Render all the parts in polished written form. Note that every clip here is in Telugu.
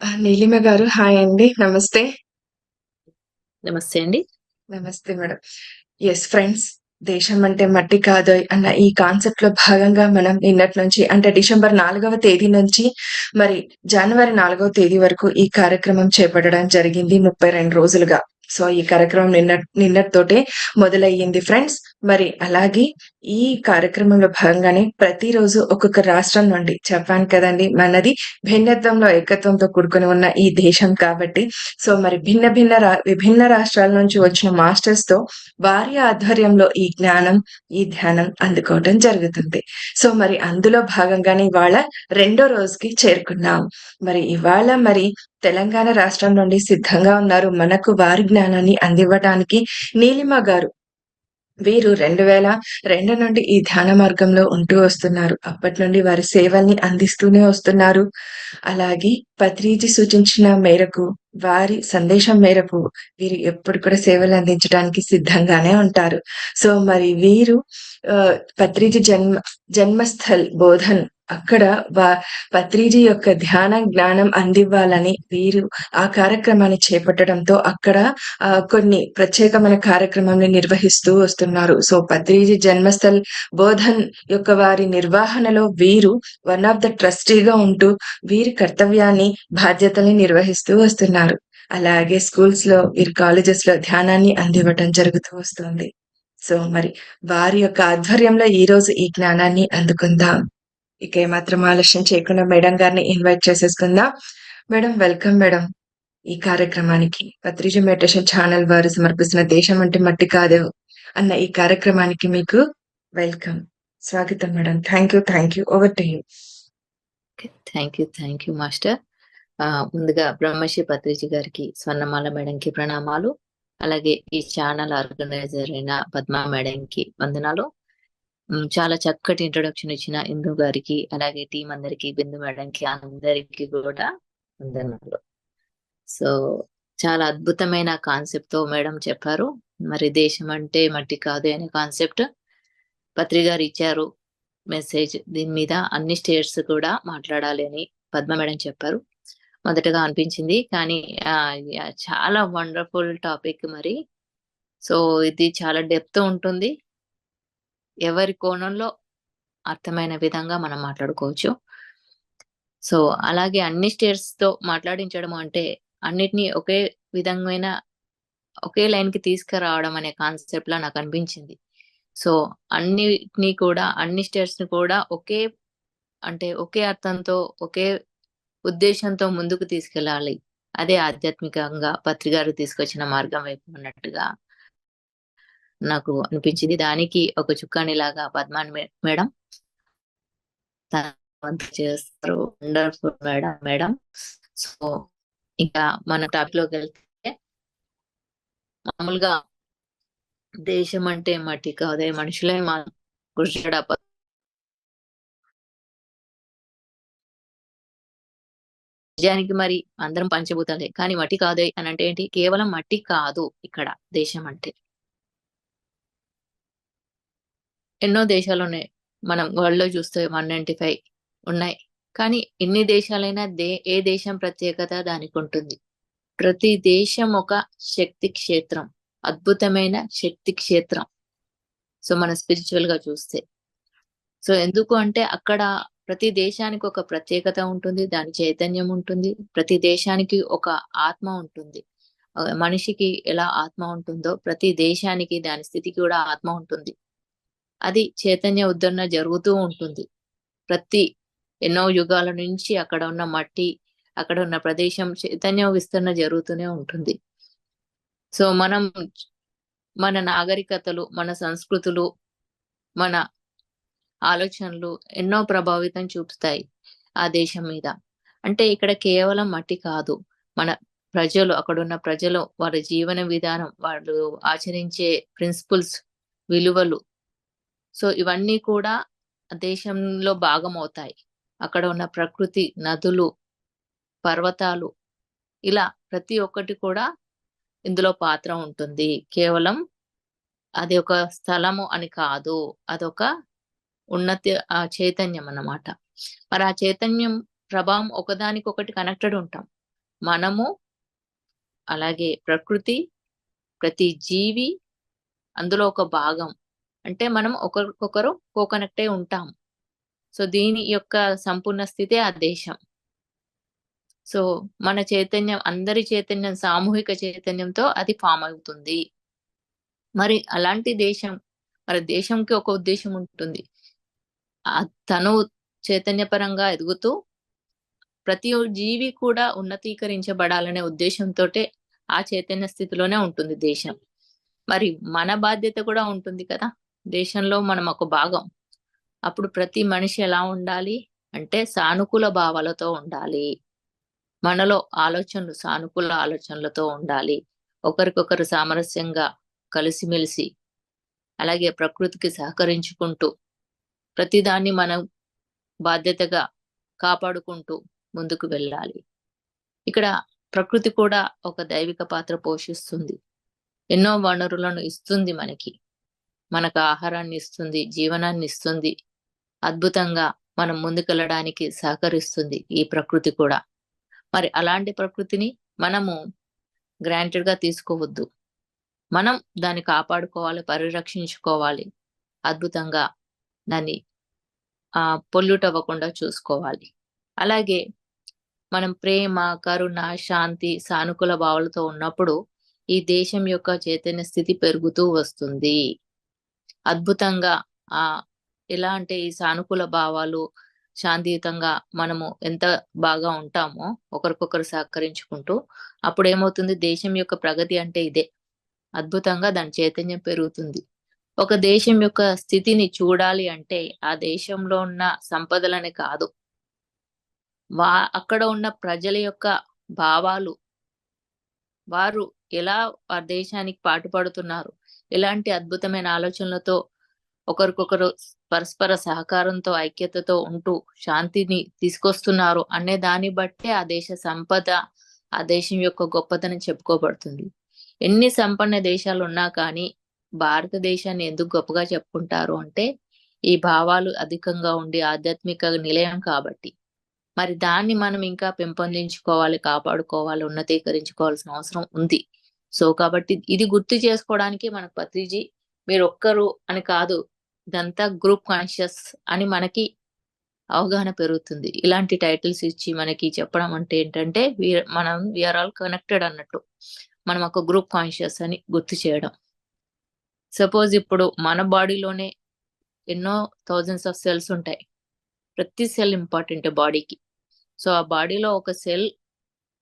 నీలిమ గారు హాయ్ అండి. నమస్తే. నమస్తే అండి. నమస్తే మేడం. Yes friends. దేశం అంటే మట్టి కాదోయ్ అన్న ఈ కాన్సెప్ట్‌లో భాగంగా మనం నిన్నటి నుంచి అంటే డిసెంబర్ 4వ తేదీ నుంచి మరి జనవరి 4వ తేదీ వరకు ఈ కార్యక్రమం చేపట్టడం జరిగింది 32 రోజులుగా. సో, ఈ కార్యక్రమం నిన్నటితోటే మొదలయ్యింది ఫ్రెండ్స్. మరి అలాగే ఈ కార్యక్రమంలో భాగంగానే ప్రతిరోజు ఒక్కొక్క రాష్ట్రం నుండి చెప్పాను కదండీ! మనది భిన్నత్వంలో ఏకత్వంతో కూడుకొని ఉన్న ఈ దేశం కాబట్టి సో మరి విభిన్న రాష్ట్రాల నుంచి వచ్చిన మాస్టర్స్‌తో వారి ఆధ్వర్యంలో ఈ జ్ఞానం, ఈ ధ్యానం అందుకోవటం జరుగుతుంది. సో మరి అందులో భాగంగానే ఇవాళ రెండో రోజుకి చేరుకున్నాం. మరి ఇవాళ మరి తెలంగాణ రాష్ట్రం నుండి సిద్ధంగా ఉన్నారు మనకు వారి జ్ఞానాన్ని అందివ్వటానికి నీలిమ గారు. వీరు 2002 నుండి ఈ ధ్యాన మార్గంలో ఉంటూ వస్తున్నారు. అప్పటినుండి వారి సేవల్ని అందిస్తూనే వస్తున్నారు. అలాగే పత్రిజీ సూచించిన మేరకు, వారి సందేశం మేరకు వీరు ఎప్పుడు కూడా సేవలందించడానికి సిద్ధంగానే ఉంటారు. సో, మరి వీరు పత్రిజీ జన్మస్థల్ బోధన్ అక్కడ వా పత్రిజీ యొక్క ధ్యాన జ్ఞానం అందివ్వాలని వీరు ఆ కార్యక్రమాన్ని చేపట్టడంతో అక్కడ కొన్ని ప్రత్యేకమైన కార్యక్రమాన్ని నిర్వహిస్తూ వస్తున్నారు. సో, పత్రిజీ జన్మస్థల్ బోధన్ యొక్క వారి నిర్వహణలో వీరు వన్ ఆఫ్ ద ట్రస్టీగా ఉంటూ వీరి కర్తవ్యాన్ని, బాధ్యతల్ని నిర్వహిస్తూ వస్తున్నారు. అలాగే స్కూల్స్‌లో, వీరి కాలేజెస్‌లో ధ్యానాన్ని అందివ్వటం జరుగుతూ వస్తుంది. సో, మరి వారి యొక్క ఆధ్వర్యంలో ఈరోజు ఈ జ్ఞానాన్ని అందుకుందాం. ఇక ఏమాత్రం ఆలస్యం చేయకుండా మేడం గారిని ఇన్వైట్ చేసేసుకుందాం. Madam welcome madam. ఈ కార్యక్రమానికి పత్రిజీ మెడిటేషన్ ఛానల్ వారు సమర్పిస్తున్న దేశం అంటే మట్టి కాదు అన్న ఈ కార్యక్రమానికి మీకు వెల్కమ్. స్వాగతం madam. Thank you. Over to you. Thank you master. ముందుగా బ్రహ్మశ్రీ పత్రిజీ గారికి, స్వర్ణమాల మేడంకి ప్రణామాలు. అలాగే ఈ ఛానల్ ఆర్గనైజర్ అయిన పద్మా మేడంకి వందనాలు. చాలా చక్కటి ఇంట్రొడక్షన్ ఇచ్చిన ఇందు గారికి, అలాగే టీం అందరికి, బిందు మేడంకి అందరికి కూడా వందనాలు. సో చాలా అద్భుతమైన కాన్సెప్ట్ తో మేడం చెప్పారు. మరి దేశం అంటే మట్టి కాదు అనే కాన్సెప్ట్ పత్రి గారు ఇచ్చారు మెసేజ్. దీని మీద అన్ని స్టేట్స్ కూడా మాట్లాడాలి అని పద్మ మేడం చెప్పారు. మొదటగా అనిపించింది, కానీ చాలా వండర్ఫుల్ టాపిక్ మరి. సో ఇది చాలా డెప్త్ ఉంటుంది, ఎవరి కోణంలో అర్థమైన విధంగా మనం మాట్లాడుకోవచ్చు. సో అలాగే అన్ని స్టేట్స్ తో మాట్లాడించడం అంటే అన్నిటినీ ఒకే విధమైన ఒకే లైన్ కి తీసుకురావడం అనే కాన్సెప్ట్ లా నాకు అనిపించింది. సో అన్నిటినీ కూడా, అన్ని స్టేట్స్ ని కూడా ఒకే అర్థంతో, ఒకే ఉద్దేశంతో ముందుకు తీసుకెళ్ళాలి. అదే ఆధ్యాత్మికంగా పత్రి గారు తీసుకొచ్చిన మార్గం వైపు అన్నట్టుగా నాకు అనిపించింది. దానికి ఒక చుక్కానిలాగా పద్మాని మేడం చేస్తారు. Wonderful madam. సో ఇంకా మన టాపిక్ లోకి వెళ్తే, మామూలుగా దేశం అంటే మట్టి కాదే మనుషులే నిజానికి మరి అందరం పంచభూతాలే, కానీ మట్టి కాదే అని అంటే ఏంటి? కేవలం మట్టి కాదు ఇక్కడ దేశం అంటే. ఎన్నో దేశాలు ఉన్నాయి. మనం వరల్డ్ లో చూస్తే 195 ఉన్నాయి. కానీ ఎన్ని దేశాలైనా ఏ దేశం ప్రత్యేకత దానికి ఉంటుంది. ప్రతి దేశం ఒక శక్తి క్షేత్రం, అద్భుతమైన శక్తి క్షేత్రం. సో మన స్పిరిచువల్ గా చూస్తే, సో ఎందుకు అంటే అక్కడ ప్రతి దేశానికి ఒక ప్రత్యేకత ఉంటుంది, దాని చైతన్యం ఉంటుంది. ప్రతి దేశానికి ఒక ఆత్మ ఉంటుంది. మనిషికి ఎలా ఆత్మ ఉంటుందో ప్రతి దేశానికి దాని స్థితికి కూడా ఆత్మ ఉంటుంది. అది చైతన్య ఉద్ధరణ జరుగుతూ ఉంటుంది. ప్రతి ఎన్నో యుగాల నుంచి అక్కడ ఉన్న మట్టి, అక్కడ ఉన్న ప్రదేశం చైతన్య విస్తరణ జరుగుతూనే ఉంటుంది. సో మన నాగరికతలు, మన సంస్కృతులు, మన ఆలోచనలు ఎన్నో ప్రభావితం చూపుతాయి ఆ దేశం మీద. అంటే ఇక్కడ కేవలం మట్టి కాదు, మన ప్రజలు, అక్కడున్న ప్రజలు, వారి జీవన విధానం, వాళ్ళు ఆచరించే ప్రిన్సిపల్స్, విలువలు, సో ఇవన్నీ కూడా దేశంలో భాగం అవుతాయి. అక్కడ ఉన్న ప్రకృతి, నదులు, పర్వతాలు, ఇలా ప్రతి ఒక్కటి కూడా ఇందులో పాత్ర ఉంటుంది. కేవలం అది ఒక స్థలము అని కాదు, అదొక ఉన్నతి చైతన్యం అన్నమాట. మరి ఆ చైతన్యం ప్రభావం ఒకదానికొకటి కనెక్టెడ్ ఉంటాం. మనము, అలాగే ప్రకృతి, ప్రతి జీవి అందులో ఒక భాగం. అంటే మనం ఒకరికొకరు కనెక్ట్ అయి ఉంటాం. సో దీని యొక్క సంపూర్ణ స్థితే ఆ దేశం. సో మన చైతన్యం, అందరి చైతన్యం, సామూహిక చైతన్యంతో అది ఫామ్ అవుతుంది. మరి అలాంటి దేశం, మరి దేశంకి ఒక ఉద్దేశం ఉంటుంది. తను చైతన్యపరంగా ఎదుగుతూ ప్రతి జీవి కూడా ఉన్నతీకరించబడాలనే ఉద్దేశంతోటే ఆ చైతన్య స్థితిలోనే ఉంటుంది దేశం. మరి మన బాధ్యత కూడా ఉంటుంది కదా, దేశంలో మనం ఒక భాగం. అప్పుడు ప్రతి మనిషి ఎలా ఉండాలి అంటే సానుకూల భావాలతో ఉండాలి. మనలో ఆలోచనలు సానుకూల ఆలోచనలతో ఉండాలి. ఒకరికొకరు సామరస్యంగా కలిసిమెలిసి, అలాగే ప్రకృతికి సహకరించుకుంటూ ప్రతిదాన్ని మనం బాధ్యతగా కాపాడుకుంటూ ముందుకు వెళ్ళాలి. ఇక్కడ ప్రకృతి కూడా ఒక దైవిక పాత్ర పోషిస్తుంది. ఎన్నో వనరులను ఇస్తుంది మనకు ఆహారాన్ని ఇస్తుంది, జీవనాన్ని ఇస్తుంది. అద్భుతంగా మనం ముందుకెళ్ళడానికి సహకరిస్తుంది ఈ ప్రకృతి కూడా. మరి అలాంటి ప్రకృతిని మనము గ్రాంటెడ్ గా తీసుకోవద్దు. మనం దాన్ని కాపాడుకోవాలి, పరిరక్షించుకోవాలి. అద్భుతంగా దాన్ని పొల్యూట్ అవ్వకుండా చూసుకోవాలి. అలాగే మనం ప్రేమ, కరుణ, శాంతి, సానుకూల భావాలతో ఉన్నప్పుడు ఈ దేశం యొక్క చైతన్య స్థితి పెరుగుతూ వస్తుంది. అద్భుతంగా ఎలా అంటే ఈ సానుకూల భావాలు, శాంతియుతంగా మనము ఎంత బాగా ఉంటామో ఒకరికొకరు సహకరించుకుంటూ, అప్పుడు ఏమవుతుంది, దేశం యొక్క ప్రగతి అంటే ఇదే. అద్భుతంగా దాని చైతన్యం పెరుగుతుంది. ఒక దేశం యొక్క స్థితిని చూడాలి అంటే ఆ దేశంలో ఉన్న సంపదలని కాదు, అక్కడ ఉన్న ప్రజల యొక్క భావాలు, వారు ఎలా ఆ దేశానికి పాటుపడుతున్నారు, ఎలాంటి అద్భుతమైన ఆలోచనలతో ఒకరికొకరు పరస్పర సహకారంతో, ఐక్యతతో ఉంటూ శాంతిని తీసుకొస్తున్నారు అనే దాన్ని బట్టే ఆ దేశ సంపద, ఆ దేశం యొక్క గొప్పతనం చెప్పుకోబడుతుంది. ఎన్ని సంపన్న దేశాలు ఉన్నా కానీ భారతదేశాన్ని ఎందుకు గొప్పగా చెప్పుకుంటారు అంటే ఈ భావాలు అధికంగా ఉండి ఆధ్యాత్మిక నిలయం కాబట్టి. మరి దాన్ని మనం ఇంకా పెంపొందించుకోవాలి, కాపాడుకోవాలి, ఉన్నతీకరించుకోవాల్సిన అవసరం ఉంది. సో కాబట్టి ఇది గుర్తు చేసుకోవడానికి మనకు పత్రిజీ మీరు ఒక్కరు అని కాదు, ఇదంతా గ్రూప్ కాన్షియస్ అని మనకి అవగాహన పెరుగుతుంది. ఇలాంటి టైటిల్స్ ఇచ్చి మనకి చెప్పడం అంటే ఏంటంటే మనం వీఆర్ ఆల్ కనెక్టెడ్ అన్నట్టు, మనం ఒక గ్రూప్ కాన్షియస్ అని గుర్తు చేయడం. సపోజ్ ఇప్పుడు మన బాడీలోనే ఎన్నో థౌజండ్స్ ఆఫ్ సెల్స్ ఉంటాయి. ప్రతి సెల్ ఇంపార్టెంట్ బాడీకి. సో ఆ బాడీలో ఒక సెల్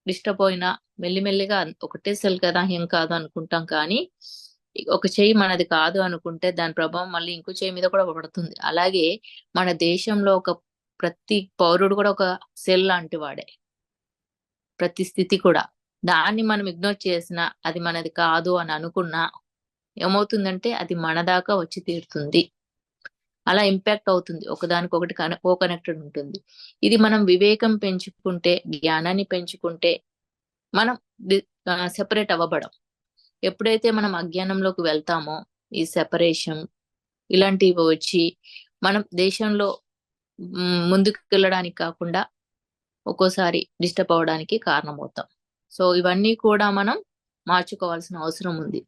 డిస్టర్బ్ అయినా మెల్లిమెల్లిగా ఒకటే సెల్ కదా ఏం కాదు అనుకుంటాం, కానీ ఒక చెయ్యి మనది కాదు అనుకుంటే దాని ప్రభావం మళ్ళీ ఇంకో చెయ్యి మీద కూడా పడుతుంది. అలాగే మన దేశంలో ప్రతి పౌరుడు కూడా ఒక సెల్ లాంటి వాడే. ప్రతి స్థితి కూడా దాన్ని మనం ఇగ్నోర్ చేసినా, అది మనది కాదు అని అనుకున్నా ఏమవుతుందంటే అది మన దాకా వచ్చి తీరుతుంది. అలా ఇంపాక్ట్ అవుతుంది, ఒకదానికొకటి కనెక్టెడ్ ఉంటుంది. ఇది మనం వివేకం పెంచుకుంటే, జ్ఞానాన్ని పెంచుకుంటే మనం సెపరేట్ అవ్వబడం. ఎప్పుడైతే మనం అజ్ఞానంలోకి వెళ్తామో ఈ సెపరేషన్ ఇలాంటివి వచ్చి మనం దేశంలో ముందుకు వెళ్ళడానికి కాకుండా ఒక్కోసారి డిస్టర్బ్ అవ్వడానికి కారణమవుతాం. సో ఇవన్నీ కూడా మనం మార్చుకోవాల్సిన అవసరం ఉంది.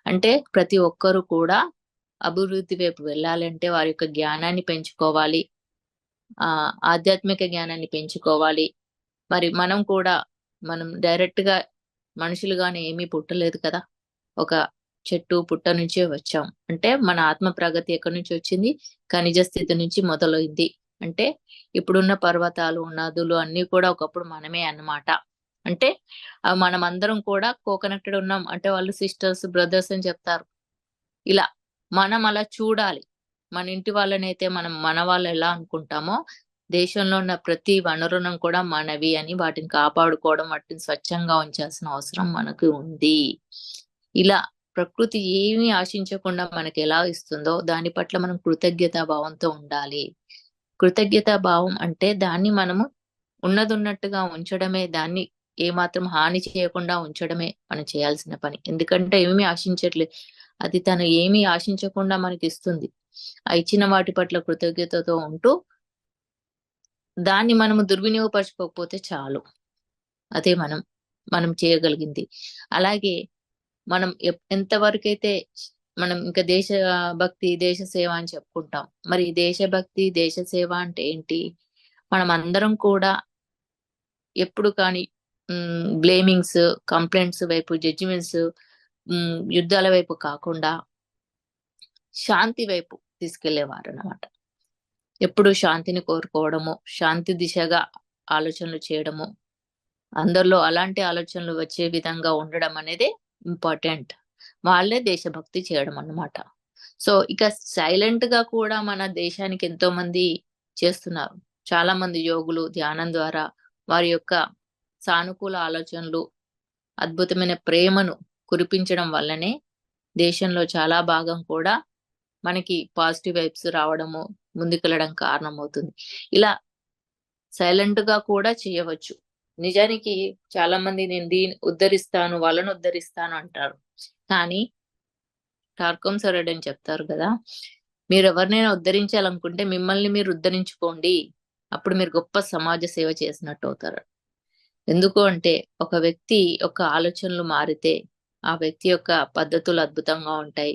అంటే ప్రతి ఒక్కరు కూడా అభివృద్ధి వైపు వెళ్ళాలంటే వారి యొక్క జ్ఞానాన్ని పెంచుకోవాలి, ఆధ్యాత్మిక జ్ఞానాన్ని పెంచుకోవాలి. మరి మనం డైరెక్ట్ గా మనుషులుగానే ఏమీ పుట్టలేదు కదా, ఒక చెట్టు పుట్ట నుంచే వచ్చాం. అంటే మన ఆత్మ ప్రగతి ఎక్కడి నుంచి వచ్చింది, ఖనిజ స్థితి నుంచి మొదలైంది. అంటే ఇప్పుడున్న పర్వతాలు, నదులు అన్ని కూడా ఒకప్పుడు మనమే అన్నమాట. అంటే మనం అందరం కూడా కనెక్టెడ్ ఉన్నాం. అంటే వాళ్ళు సిస్టర్స్, బ్రదర్స్ అని చెప్తారు. ఇలా మనం అలా చూడాలి. మన ఇంటి వాళ్ళనైతే మనం మన వాళ్ళు ఎలా అనుకుంటామో దేశంలో ఉన్న ప్రతి వనరులను కూడా మనవి అని వాటిని కాపాడుకోవడం, వాటిని స్వచ్ఛంగా ఉంచాల్సిన అవసరం మనకు ఉంది. ఇలా ప్రకృతి ఏమీ ఆశించకుండా మనకి ఎలా ఇస్తుందో దాని పట్ల మనం కృతజ్ఞతా భావంతో ఉండాలి. కృతజ్ఞతా భావం అంటే దాన్ని మనము ఉన్నట్టుగా ఉంచడమే, దాన్ని ఏమాత్రం హాని చేయకుండా ఉంచడమే మనం చేయాల్సిన పని. ఎందుకంటే ఏమీ ఆశించట్లేదు, అది తను ఏమీ ఆశించకుండా మనకి ఇస్తుంది. ఆ ఇచ్చిన వాటి పట్ల కృతజ్ఞతతో ఉంటూ దాన్ని మనము దుర్వినియోగపరచుకోకపోతే చాలు. అదే మనం మనం చేయగలిగింది. అలాగే మనం ఎంతవరకైతే మనం ఇంకా దేశభక్తి, దేశ సేవ అని చెప్పుకుంటాం. మరి దేశభక్తి, దేశ సేవ అంటే ఏంటి? మనం అందరం కూడా ఎప్పుడు కానీ బ్లేమింగ్స్, కంప్లెయింట్స్ వైపు, జడ్జిమెంట్స్, యుద్ధాల వైపు కాకుండా శాంతి వైపు తీసుకెళ్లేవారన్నమాట. ఎప్పుడు శాంతిని కోరుకోవడము, శాంతి దిశగా ఆలోచనలు చేయడము, అందరిలో అలాంటి ఆలోచనలు వచ్చే విధంగా ఉండడం అనేది ఇంపార్టెంట్. వాళ్ళే దేశభక్తి చేయడం అన్నమాట. సో, ఇక సైలెంట్‌గా కూడా మన దేశానికి ఎంతో మంది చేస్తున్నారు. చాలా మంది యోగులు ధ్యానం ద్వారా వారి యొక్క సానుకూల ఆలోచనలు, అద్భుతమైన ప్రేమను కురిపించడం వల్లనే దేశంలో చాలా భాగం కూడా మనకి పాజిటివ్ వైబ్స్ రావడము, ముందుకెళ్ళడం కారణమవుతుంది. ఇలా సైలెంట్‌గా కూడా చేయవచ్చు. నిజానికి చాలా మంది నేను ఉద్ధరిస్తాను, వాళ్ళని ఉద్ధరిస్తాను అంటారు. కానీ టార్కం సొరడని చెప్తారు గదా! మీరెవరినైనా ఉద్ధరించాలనుకుంటే మిమ్మల్ని మీరు ఉద్ధరించుకోండి. అప్పుడు మీరు గొప్ప సమాజ సేవ చేసినట్టవుతారు. ఎందుకు అంటే ఒక వ్యక్తి యొక్క ఆలోచనలు మారితే, ఆ వ్యక్తి యొక్క పద్ధతులు అద్భుతంగా ఉంటాయి.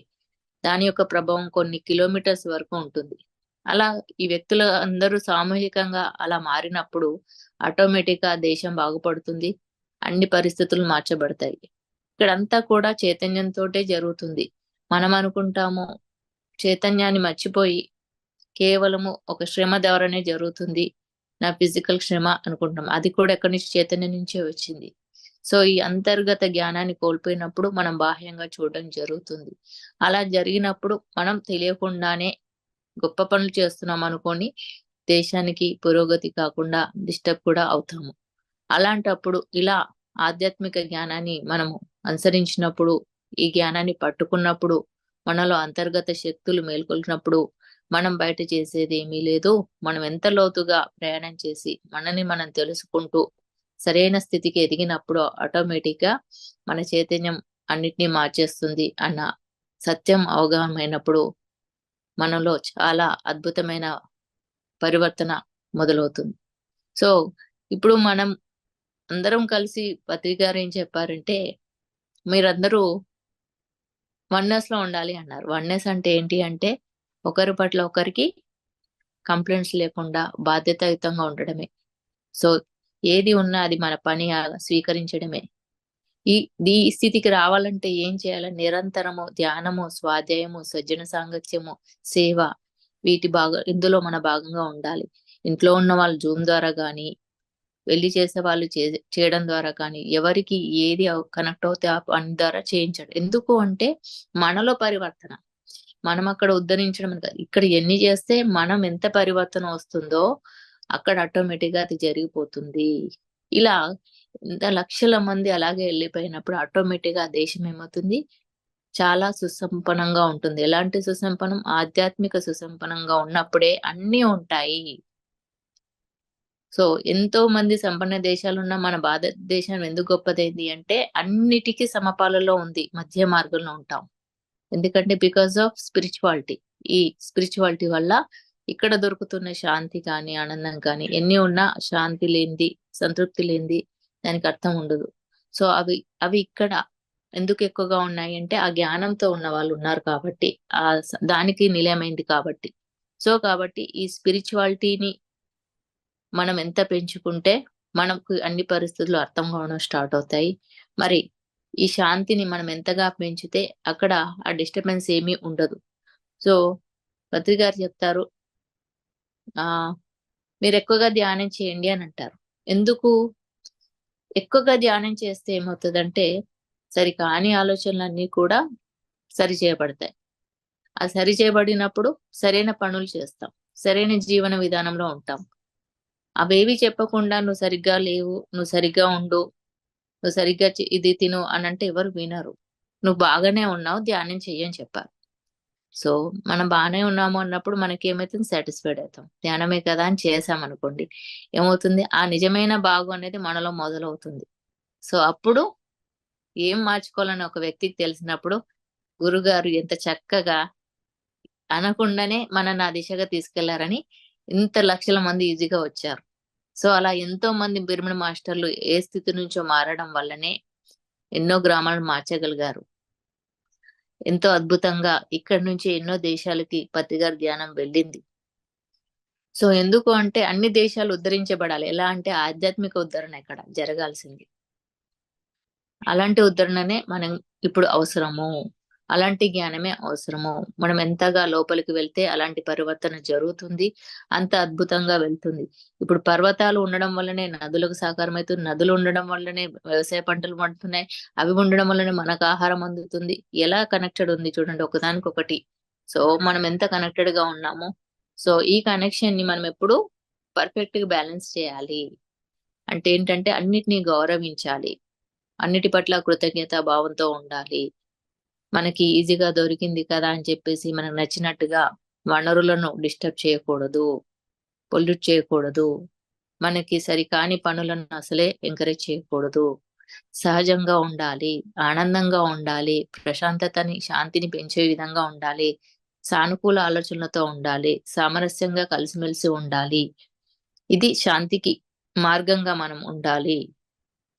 దాని యొక్క ప్రభావం కొన్ని కిలోమీటర్స్ వరకు ఉంటుంది. అలా ఈ వ్యక్తులు అందరూ సామూహికంగా అలా మారినప్పుడు ఆటోమేటిక్‌గా దేశం బాగుపడుతుంది. అన్ని పరిస్థితులు మార్చబడతాయి. ఇక్కడంతా కూడా చైతన్యంతోటే జరుగుతుంది. మనం అనుకుంటాము చైతన్యాన్ని మర్చిపోయి కేవలము ఒక శ్రమ ద్వారానే జరుగుతుంది. నా ఫిజికల్ శ్రమ అనుకుంటాం. అది కూడా ఎక్కడి నుంచి చైతన్యం నుంచే వచ్చింది. సో, ఈ అంతర్గత జ్ఞానాన్ని కోల్పోయినప్పుడు మనం బాహ్యంగా చూడడం జరుగుతుంది. అలా జరిగినప్పుడు మనం తెలియకుండానే గొప్ప పనులు చేస్తున్నాం అనుకోని దేశానికి పురోగతి కాకుండా డిస్టర్బ్ కూడా అవుతాము. అలాంటప్పుడు ఇలా ఆధ్యాత్మిక జ్ఞానాన్ని మనము అనుసరించినప్పుడు, ఈ జ్ఞానాన్ని పట్టుకున్నప్పుడు, మనలో అంతర్గత శక్తులు మేల్కొల్పినప్పుడు, మనం బయట చేసేదేమీ లేదు. మనం ఎంత లోతుగా ప్రయాణం చేసి, మనని మనం తెలుసుకుంటూ, సరైన స్థితికి ఎదిగినప్పుడు ఆటోమేటిక్‌గా మన చైతన్యం అన్నిటిని మార్చేస్తుంది అన్న సత్యం అవగాహనమైనప్పుడు, మనలో చాలా అద్భుతమైన పరివర్తన మొదలవుతుంది. సో, ఇప్పుడు మనం అందరం కలిసి పత్రిక గారు ఏం చెప్పారంటే, మీరందరూ వన్నెస్‌లో ఉండాలి అన్నారు. వన్నెస్ అంటే ఏంటి అంటే, ఒకరి పట్ల ఒకరికి కంప్లెయింట్స్ లేకుండా బాధ్యతాయుతంగా ఉండడమే. సో, ఏది ఉన్నా అది మన పని స్వీకరించడమే. ఈ ఈ స్థితికి రావాలంటే ఏం చేయాలి? నిరంతరము ధ్యానము, స్వాధ్యాయము, సజ్జన సాంగత్యము, సేవ ఇందులో మన భాగంగా ఉండాలి. ఇంట్లో ఉన్న వాళ్ళు జూమ్ ద్వారా గాని, వెళ్లి చేసేవాళ్ళు చేయడం ద్వారా కానీ, ఎవరికి ఏది కనెక్ట్ అవుతే ఆ పని ద్వారా చేయించడం. ఎందుకు అంటే మనలో పరివర్తన. మనం అక్కడ ఉద్ధరించడం అని కాదు. ఇక్కడ ఎన్ని చేస్తే మనం ఎంత పరివర్తన వస్తుందో అక్కడ ఆటోమేటిక్‌గా అది జరిగిపోతుంది. ఇలా ఇంత లక్షల మంది అలాగే ఎళ్ళిపోయినప్పుడు ఆటోమేటిక్‌గా ఆ దేశం ఏమవుతుంది? చాలా సుసంపన్నంగా ఉంటుంది. ఎలాంటి సుసంపన్నం? ఆధ్యాత్మిక సుసంపన్నంగా ఉన్నప్పుడే అన్నీ ఉంటాయి. సో, ఎంతో మంది సంపన్న దేశాలున్న మన భారతదేశం ఎందుకు గొప్పదైంది అంటే, అన్నిటికి సమపాలలో ఉంది. మధ్య మార్గంలో ఉంటాం. ఎందుకంటే బికాస్ ఆఫ్ స్పిరిచువాలిటీ. ఈ స్పిరిచువాలిటీ వల్ల ఇక్కడ దొరుకుతున్న శాంతి కానీ, ఆనందం కానీ ఎన్ని ఉన్నా శాంతి లేనిది, సంతృప్తి లేనిది దానికి అర్థం ఉండదు. సో, అవి అవి ఇక్కడ ఎందుకు ఎక్కువగా ఉన్నాయి అంటే, ఆ జ్ఞానంతో ఉన్న వాళ్ళు ఉన్నారు కాబట్టి, దానికి నిలయమైంది కాబట్టి. సో, కాబట్టి ఈ స్పిరిచువాలిటీని మనం ఎంత పెంచుకుంటే మనకు అన్ని పరిస్థితులు అర్థం కావడం స్టార్ట్ అవుతాయి. మరి ఈ శాంతిని మనం ఎంతగా పెంచితే అక్కడ ఆ డిస్టర్బెన్స్ ఏమీ ఉండదు. సో, పత్రి గారు చెప్తారు ఆహ్, మీరెక్కువగా ధ్యానం చేయండి అని అంటారు. ఎందుకు? ఎక్కువగా ధ్యానం చేస్తే ఏమవుతదంటే, సరికాని ఆలోచనలన్నీ కూడా సరి చేయబడతాయి. ఆ సరి చేయబడినప్పుడు సరైన పనులు చేస్తాం. సరైన జీవన విధానంలో ఉంటాం. అవేవి చెప్పకుండా నువ్వు సరిగ్గా లేవు, నువ్వు సరిగ్గా ఉండు, నువ్వు సరిగ్గా ఇది తిను అనంటే ఎవరు వినరు. నువ్వు బాగానే ఉన్నావు, ధ్యానం చెయ్యి అని చెప్పారు. సో, మనం బానే ఉన్నాము అన్నప్పుడు మనకేమైతుంది సాటిస్ఫైడ్ అవుతాం. ధ్యానమే కదా అని చేశామనుకోండి. ఏమవుతుంది? ఆ నిజమైన బాగు అనేది మనలో మొదలవుతుంది. సో, అప్పుడు ఏం మార్చుకోవాలని ఒక వ్యక్తికి తెలిసినప్పుడు గురుగారు ఎంత చక్కగా అనకుండానే మనల్ని ఆ దిశగా తీసుకెళ్లారని ఇంత లక్షల మంది ఈజీగా వచ్చారు. సో అలా ఎంతో మంది పిరమిడ్ మాస్టర్లు ఏ స్థితి నుంచో మారడం వల్లనే ఎన్నో గ్రామాలను మార్చగలిగారు. ఎంతో అద్భుతంగా ఇక్కడి నుంచి ఎన్నో దేశాలకి పత్రిగారి ధ్యానం వెళ్ళింది. సో ఎందుకు అంటే అన్ని దేశాలు ఉద్ధరించబడాలి. ఎలా అంటే ఆధ్యాత్మిక ఉద్ధరణ ఇక్కడ జరగాల్సింది. అలాంటి ఉద్ధరణనే మనం ఇప్పుడు అవసరము. అలాంటి జ్ఞానమే అవసరము. మనం ఎంతగా లోపలికి వెళ్తే అలాంటి పరివర్తన జరుగుతుంది. అంత అద్భుతంగా వెళ్తుంది. ఇప్పుడు పర్వతాలు ఉండడం వల్లనే నదులకు సాకారమైతుంది. నదులు ఉండడం వల్లనే వ్యవసాయ పంటలు పండుతున్నాయి. అవి ఉండడం వల్లనే మనకు ఆహారం అందుతుంది. ఎలా కనెక్టెడ్ ఉంది చూడండి ఒకదానికొకటి. సో మనం ఎంత కనెక్టెడ్ గా ఉన్నామో, సో ఈ కనెక్షన్ ని మనం ఎప్పుడు పర్ఫెక్ట్ గా బ్యాలెన్స్ చేయాలి. అంటే ఏంటంటే అన్నిటిని గౌరవించాలి. అన్నిటి పట్ల కృతజ్ఞతా భావంతో ఉండాలి. మనకి ఈజీగా దొరికింది కదా అని చెప్పేసి మనకు నచ్చినట్టుగా వనరులను డిస్టర్బ్ చేయకూడదు. పొల్యూట్ చేయకూడదు. మనకి సరికాని పనులను అసలే ఎంకరేజ్ చేయకూడదు. సహజంగా ఉండాలి. ఆనందంగా ఉండాలి. ప్రశాంతతని, శాంతిని పెంచే విధంగా ఉండాలి. సానుకూల ఆలోచనలతో ఉండాలి. సామరస్యంగా కలిసిమెలిసి ఉండాలి. ఇది శాంతికి మార్గంగా మనం ఉండాలి.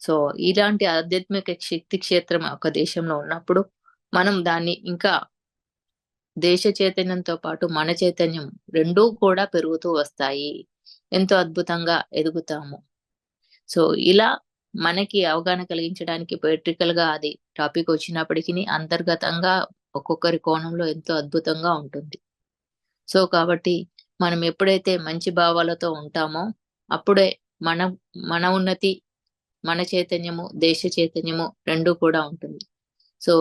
సో ఇలాంటి ఆధ్యాత్మిక శక్తి క్షేత్రం ఒక దేశంలో ఉన్నప్పుడు మనం దాన్ని ఇంకా దేశ చైతన్యంతో పాటు మన చైతన్యం రెండూ కూడా పెరుగుతూ వస్తాయి. ఎంతో అద్భుతంగా ఎదుగుతాము. సో ఇలా మనకి అవగాహన కలిగించడానికి పొయిట్రికల్ గా అది టాపిక్ వచ్చినప్పటికీ అంతర్గతంగా ఒక్కొక్కరి కోణంలో ఎంతో అద్భుతంగా ఉంటుంది. సో కాబట్టి మనం ఎప్పుడైతే మంచి భావాలతో ఉంటామో అప్పుడే మన మన ఉన్నతి, మన చైతన్యము, దేశ చైతన్యము రెండూ కూడా ఉంటుంది. సో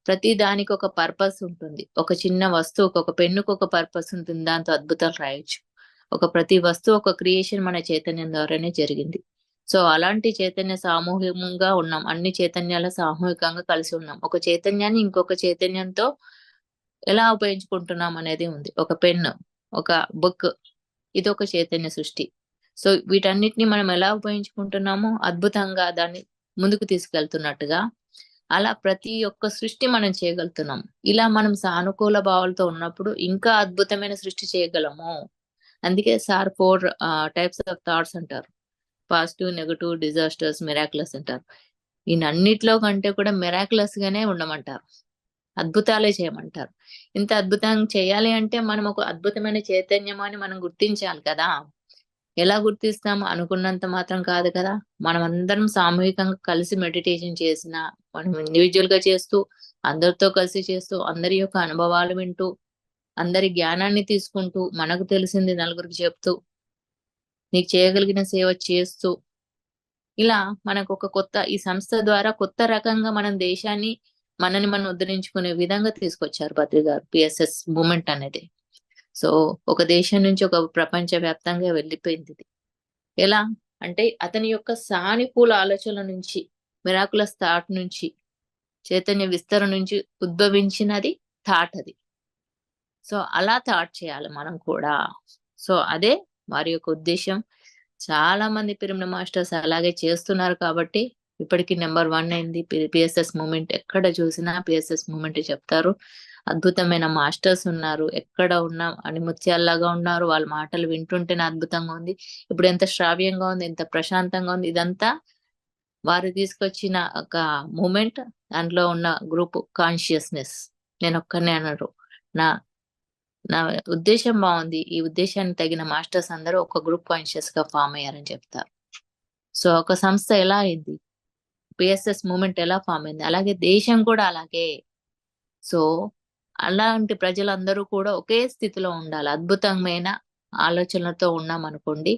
ప్రతి దానికి ఒక పర్పస్ ఉంటుంది. ఒక చిన్న వస్తువుకు, ఒక పెన్నుకు ఒక పర్పస్ ఉంటుంది. దాంతో అద్భుతాలు రాయొచ్చు. ప్రతి వస్తువు ఒక క్రియేషన్ మన చైతన్యం ద్వారానే జరిగింది. సో అలాంటి చైతన్య సామూహికంగా ఉన్నాం. అన్ని చైతన్యాల సామూహికంగా కలిసి ఉన్నాం. ఒక చైతన్యాన్ని ఇంకొక చైతన్యంతో ఎలా ఉపయోగించుకుంటున్నాం అనేది ఉంది. ఒక పెన్, ఒక బుక్, ఇది ఒక చైతన్య సృష్టి. సో వీటన్నిటిని మనం ఎలా ఉపయోగించుకుంటున్నామో అద్భుతంగా దాన్ని ముందుకు తీసుకెళ్తున్నట్టుగా అలా ప్రతి ఒక్క సృష్టి మనం చేయగలుగుతున్నాం. ఇలా మనం సానుకూల భావాలతో ఉన్నప్పుడు ఇంకా అద్భుతమైన సృష్టి చేయగలము. అందుకే సార్ 4 టైప్స్ ఆఫ్ థాట్స్ అంటారు. పాజిటివ్, నెగటివ్, డిజాస్టర్స్, మిరాక్యులస్ అంటారు. ఈయనన్నిట్లో కంటే కూడా మిరాక్యులస్ గానే ఉండమంటారు. అద్భుతాలే చేయమంటారు. ఇంత అద్భుతం చేయాలి అంటే మనం ఒక అద్భుతమైన చైతన్యం అని మనం గుర్తించాలి కదా! ఎలా గుర్తిస్తాము? అనుకున్నంత మాత్రం కాదు కదా! మనమందరం సామూహికంగా కలిసి మెడిటేషన్ చేసినా, మనం ఇండివిడ్యువల్‌గా చేస్తూ, అందరితో కలిసి చేస్తూ, అందరి యొక్క అనుభవాలు వింటూ, అందరి జ్ఞానాన్ని తీసుకుంటూ, మనకు తెలిసింది నలుగురికి చెప్తూ, నీకు చేయగలిగిన సేవ చేస్తూ, ఇలా మనకొక ఈ సంస్థ ద్వారా కొత్త రకంగా మనం దేశాన్ని, మనని మనం ఉద్ధరించుకునే విధంగా తీసుకొచ్చారు బద్రి గారు. పిఎస్ఎస్ మూవ్‌మెంట్ అనేది. సో ఒక దేశం నుంచి ఒక ప్రపంచ వ్యాప్తంగా వెళ్ళిపోయిందిది. ఎలా అంటే అతని యొక్క సానుకూల ఆలోచనల నుంచి, మిరాకులస్ థాట్ నుంచి, చైతన్య విస్తరణ నుంచి ఉద్భవించినది థాట్ అది. సో అలా థాట్ చేయాలి మనం కూడా. సో అదే వారి యొక్క ఉద్దేశ్యం. చాలా మంది పిరమిడ్ మాస్టర్స్ అలాగే చేస్తున్నారు కాబట్టి ఇప్పటికి నెంబర్ 1 అయింది పిఎస్ఎస్ మూవ్‌మెంట్. ఎక్కడ చూసినా పిఎస్ఎస్ మూవ్‌మెంట్ చెప్తారు. అద్భుతమైన మాస్టర్స్ ఉన్నారు. ఎక్కడ ఉన్నా అణిముత్యాల్లాగా ఉన్నారు. వాళ్ళ మాటలు వింటుంటేనే అద్భుతంగా ఉంది. ఇప్పుడు ఎంత శ్రావ్యంగా ఉంది, ఎంత ప్రశాంతంగా ఉంది. ఇదంతా వారు తీసుకొచ్చిన ఒక మూవ్‌మెంట్. దాంట్లో ఉన్న గ్రూప్ కాన్షియస్‌నెస్. నేనొక్కడినే అనరు. నా నా ఉద్దేశ్యం బావుంది. ఈ ఉద్దేశానికి తగిన మాస్టర్స్ అందరూ ఒక గ్రూప్ కాన్షియస్‌గా ఫార్మ్ అయ్యారని చెప్తారు. సో ఒక సంస్థ ఎలా అయింది? పిఎస్ఎస్ మూవ్‌మెంట్ ఎలా ఫార్మ్ అయింది? అలాగే దేశం కూడా అలాగే. సో అలాంటి ప్రజలందరూ కూడా ఒకే స్థితిలో ఉండాలి. అద్భుతమైన ఆలోచనలతో ఉన్నామనుకోండి,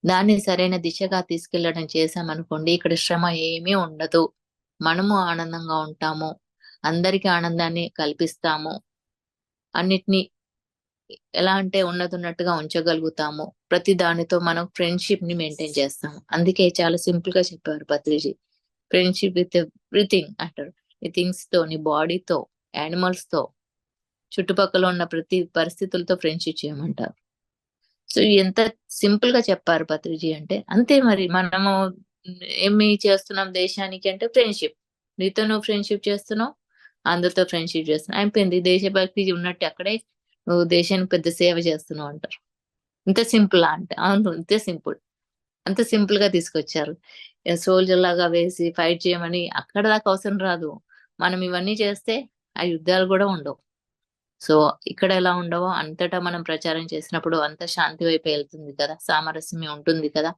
దాన్ని సరైన దిశగా తీసుకెళ్లడం చేశామనుకోండి, ఇక్కడ శ్రమ ఏమీ ఉండదు. మనము ఆనందంగా ఉంటాము. అందరికీ ఆనందాన్ని కల్పిస్తాము. అన్నిటిని ఎలా అంటే ఉన్నదున్నట్టుగా ఉంచగలుగుతాము. ప్రతి దానితో మనం ఫ్రెండ్‌షిప్‌ని మెయింటైన్ చేస్తాము. అందుకే చాలా సింపుల్‌గా చెప్పారు పత్రిజీ. ఫ్రెండ్‌షిప్ విత్ ఎవ్రీథింగ్ అంటారు. నీ థింగ్స్‌తో, నీ బాడీతో, యానిమల్స్‌తో, చుట్టుపక్కల ఉన్న ప్రతి పరిస్థితులతో ఫ్రెండ్‌షిప్ చేయమంటారు. సో ఎంత సింపుల్‌గా చెప్పారు పత్రిజీ అంటే. అంతే మరి మనము ఏమి చేస్తున్నాం దేశానికి అంటే ఫ్రెండ్‌షిప్. నీతో నువ్వు ఫ్రెండ్‌షిప్ చేస్తున్నావు. అందరితో ఫ్రెండ్‌షిప్ చేస్తున్నావు. అయిపోయింది. దేశభక్తి ఉన్నట్టు అక్కడే నువ్వు దేశానికి పెద్ద సేవ చేస్తున్నావు అంటారు. ఇంత సింపులా అంటే? అవును. ఇంతే సింపుల్. అంత సింపుల్ గా తీసుకొచ్చారు. సోల్జర్ లాగా వేసి ఫైట్ చేయమని అక్కడ దాకా అవసరం రాదు. మనం ఇవన్నీ చేస్తే ఆ యుద్ధాలు కూడా ఉండవు. సో ఇక్కడ ఎలా ఉండవో అంతటా మనం ప్రచారం చేసినప్పుడు అంత శాంతి వైపు వెళ్తుంది కదా, సామరస్యమే ఉంటుంది కదా.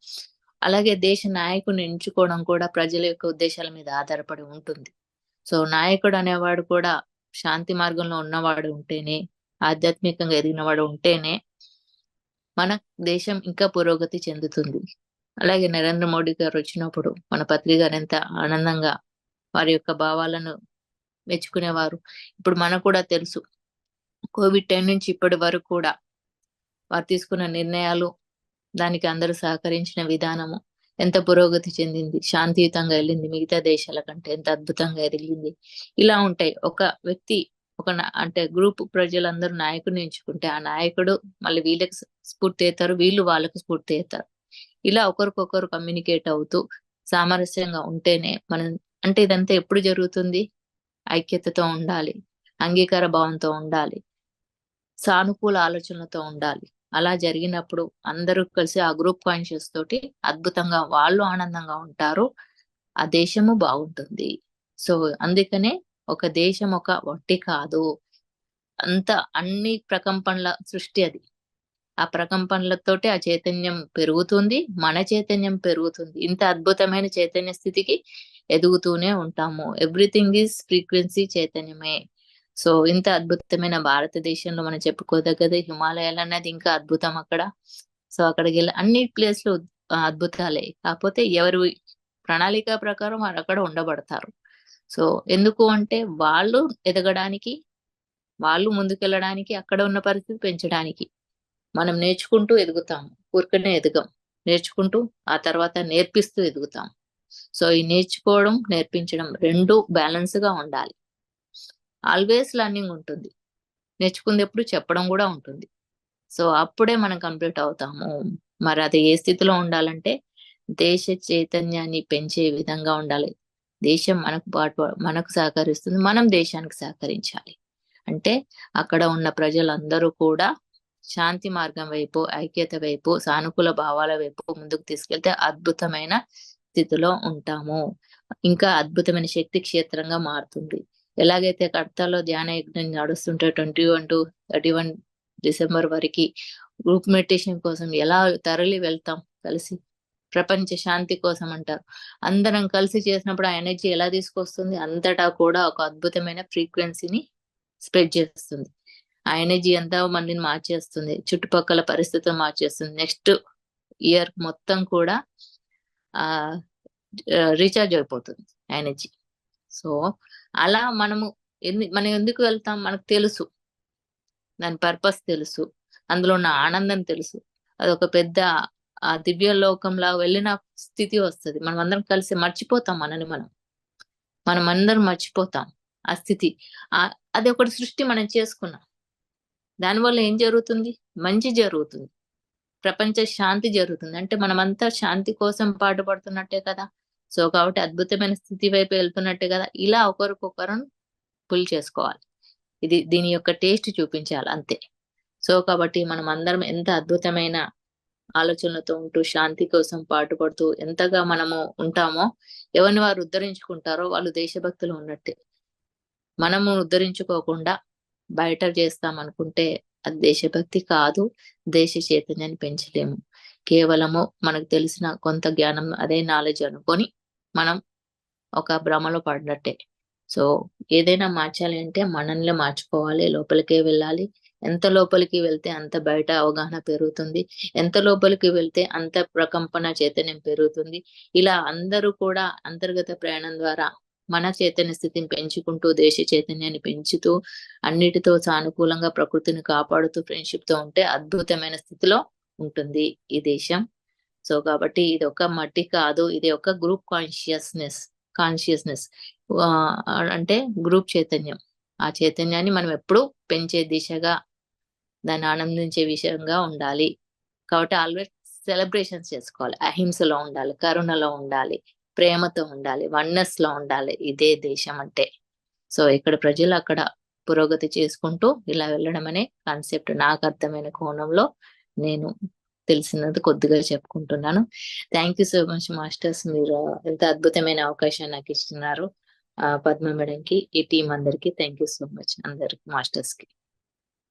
అలాగే దేశ నాయకుని ఎంచుకోవడం కూడా ప్రజల యొక్క ఉద్దేశాల మీద ఆధారపడి ఉంటుంది. సో నాయకుడు అనేవాడు కూడా శాంతి మార్గంలో ఉన్నవాడు ఉంటేనే, ఆధ్యాత్మికంగా ఎదిగినవాడు ఉంటేనే మన దేశం ఇంకా పురోగతి చెందుతుంది. అలాగే నరేంద్ర మోడీ గారు వచ్చినప్పుడు మన పత్రి గారు ఎంత ఆనందంగా వారి యొక్క భావాలను మెచ్చుకునేవారు. ఇప్పుడు మనకు కూడా తెలుసు కోవిడ్-10 నుంచి ఇప్పటి వరకు కూడా వారు తీసుకున్న నిర్ణయాలు, దానికి అందరూ సహకరించిన విధానము ఎంత పురోగతి చెందింది, శాంతియుతంగా వెళ్ళింది, మిగతా దేశాల కంటే ఎంత అద్భుతంగా ఎదిగింది. ఇలా ఉంటాయి. ఒక వ్యక్తి అంటే గ్రూప్ ప్రజలందరూ నాయకుడిని ఎంచుకుంటే ఆ నాయకుడు మళ్ళీ వీళ్ళకి స్ఫూర్తి అవుతారు, వీళ్ళు వాళ్ళకు స్ఫూర్తి అవుతారు. ఇలా ఒకరికొకరు కమ్యూనికేట్ అవుతూ సామరస్యంగా ఉంటేనే మనం, అంటే ఇదంతా ఎప్పుడు జరుగుతుంది? ఐక్యతతో ఉండాలి, అంగీకార భావంతో ఉండాలి, సానుకూల ఆలోచనలతో ఉండాలి. అలా జరిగినప్పుడు అందరూ కలిసి ఆ గ్రూప్ కాన్షియస్ తోటి అద్భుతంగా వాళ్ళు ఆనందంగా ఉంటారు. ఆ దేశము బాగుంటుంది. సో అందుకనే ఒక దేశం ఒక వట్టి కాదు. అంత అన్ని ప్రకంపనల సృష్టి అది. ఆ ప్రకంపనలతోటి ఆ చైతన్యం పెరుగుతుంది. మన చైతన్యం పెరుగుతుంది. ఇంత అద్భుతమైన చైతన్య స్థితికి ఎదుగుతూనే ఉంటాము. ఎవ్రీథింగ్ ఈజ్ ఫ్రీక్వెన్సీ, చైతన్యమే. సో ఇంత అద్భుతమైన భారతదేశంలో మనం చెప్పుకోదగ్గది హిమాలయాలు అన్నది ఇంకా అద్భుతం అక్కడ. సో అక్కడికి వెళ్ళి అన్ని ప్లేస్లు అద్భుతాలే. కాకపోతే ఎవరి ప్రణాళిక ప్రకారం వారు అక్కడ ఉండబడతారు. సో ఎందుకు అంటే వాళ్ళు ఎదగడానికి, వాళ్ళు ముందుకెళ్ళడానికి, అక్కడ ఉన్న పరిస్థితి పెంచడానికి. మనం నేర్చుకుంటూ ఎదుగుతాము. ఊరికనే ఎదగం. నేర్చుకుంటూ ఆ తర్వాత నేర్పిస్తూ ఎదుగుతాం. సో ఈ నేర్చుకోవడం, నేర్పించడం 2 బ్యాలెన్స్ గా ఉండాలి. ఆల్వేస్ లెర్నింగ్ ఉంటుంది. నేర్చుకుందెప్పుడు చెప్పడం గూడా ఉంటుంది. సో అప్పుడే మనం కంప్లీట్ అవుతాము. మరి అది ఏ స్థితిలో ఉండాలంటే దేశ చైతన్యాన్ని పెంచే విధంగా ఉండాలి. దేశం మనకు సహకరిస్తుంది. మనం దేశానికి సహకరించాలి. అంటే అక్కడ ఉన్న ప్రజలందరూ కూడా శాంతి మార్గం వైపు, ఐక్యత వైపు, సానుకూల భావాల వైపు ముందుకు తీసుకెళ్తే అద్భుతమైన స్థితిలో ఉంటాము. ఇంకా అద్భుతమైన శక్తి క్షేత్రంగా మారుతుంది. ఎలాగైతే కడతాలో ధ్యాన యజ్ఞం నడుస్తుంటే 21-31 డిసెంబర్ వరకి గ్రూప్ మెడిటేషన్ కోసం ఎలా తరలి వెళ్తాం కలిసి, ప్రపంచ శాంతి కోసం అంటారు. అందరం కలిసి చేసినప్పుడు ఆ ఎనర్జీ ఎలా తీసుకొస్తుంది? అంతటా కూడా ఒక అద్భుతమైన ఫ్రీక్వెన్సీని స్ప్రెడ్ చేస్తుంది. ఆ ఎనర్జీ అంతా మనల్ని మార్చేస్తుంది. చుట్టుపక్కల పరిస్థితులు మార్చేస్తుంది. నెక్స్ట్ ఇయర్ మొత్తం కూడా ఆహ్, రీచార్జ్ అయిపోతుంది ఎనర్జీ. సో అలా మనం ఎందుకు వెళ్తాం? మనకు తెలుసు. దాని పర్పస్ తెలుసు. అందులో ఉన్న ఆనందం తెలుసు. అదొక పెద్ద దివ్య లోకంలా వెళ్ళిన స్థితి వస్తది. మనమందరం కలిసి మర్చిపోతాం మనని మనం. మనమందరం మర్చిపోతాం ఆ స్థితి. అది ఒకటి సృష్టి మనం చేసుకున్నాం. దానివల్ల ఏం జరుగుతుంది? మంచి జరుగుతుంది. ప్రపంచ శాంతి జరుగుతుంది. అంటే మనమంతా శాంతి కోసం పాటుపడుతున్నట్టే కదా! సో కాబట్టి అద్భుతమైన స్థితి వైపు వెళ్తున్నట్టే కదా! ఇలా ఒకరికొకరం పుల్ చేసుకోవాలి. దీని యొక్క టేస్ట్ చూపించాలి అంతే. సో కాబట్టి మనమందరం ఎంత అద్భుతమైన ఆలోచనలతో ఉంటూ శాంతి కోసం పాటుపడుతూ ఎంతగా మనము ఉంటామో, ఎవరిని వారు ఉద్ధరించుకుంటారో వాళ్ళు దేశభక్తులు ఉన్నట్టే. మనము ఉద్ధరించుకోకుండా బయట చేస్తామనుకుంటే అది దేశభక్తి కాదు. దేశ చైతన్యాన్ని పెంచలేము. కేవలము మనకు తెలిసిన కొంత జ్ఞానం, అదే నాలెడ్జ్ అనుకొని మనం ఒక భ్రమలో పడినట్టే. సో ఏదైనా మార్చాలి అంటే మనల్ని మార్చుకోవాలి. లోపలికే వెళ్ళాలి. ఎంత లోపలికి వెళ్తే అంత బయట అవగాహన పెరుగుతుంది. ఎంత లోపలికి వెళ్తే అంత ప్రకంపన చైతన్యం పెరుగుతుంది. ఇలా అందరూ కూడా అంతర్గత ప్రయాణం ద్వారా మన చైతన్య స్థితిని పెంచుకుంటూ, దేశ చైతన్యాన్ని పెంచుతూ, అన్నిటితో సానుకూలంగా ప్రకృతిని కాపాడుతూ ఫ్రెండ్‌షిప్‌తో ఉంటే అద్భుతమైన స్థితిలో ఉంటుంది ఈ దేశం. సో కాబట్టి ఇది ఒక మట్టి కాదు. ఇది ఒక గ్రూప్ కాన్షియస్‌నెస్. అంటే గ్రూప్ చైతన్యం. ఆ చైతన్యాన్ని మనం ఎప్పుడూ పెంచే దిశగా, దాన్ని ఆనందించే విషయంగా ఉండాలి. కాబట్టి ఆల్వేస్ సెలబ్రేషన్స్ చేసుకోవాలి. అహింసలో ఉండాలి, కరుణలో ఉండాలి, ప్రేమతో ఉండాలి, వన్నెస్‌లో ఉండాలి. ఇదే దేశం అంటే. సో ఇక్కడ ప్రజలు అక్కడ పురోగతి చేసుకుంటూ ఇలా వెళ్ళడం అనే కాన్సెప్ట్ నాకు అర్థమైన కోణంలో నేను తెలిసినది కొద్దిగా చెప్పుకుంటున్నాను. Thank you so much masters. మీరు ఎంత అద్భుతమైన అవకాశం నాకు ఇస్తున్నారు. పద్మ మేడంకి, ఈ టీం అందరికి థ్యాంక్ యూ సో మచ్, అందరికి మాస్టర్స్ కి.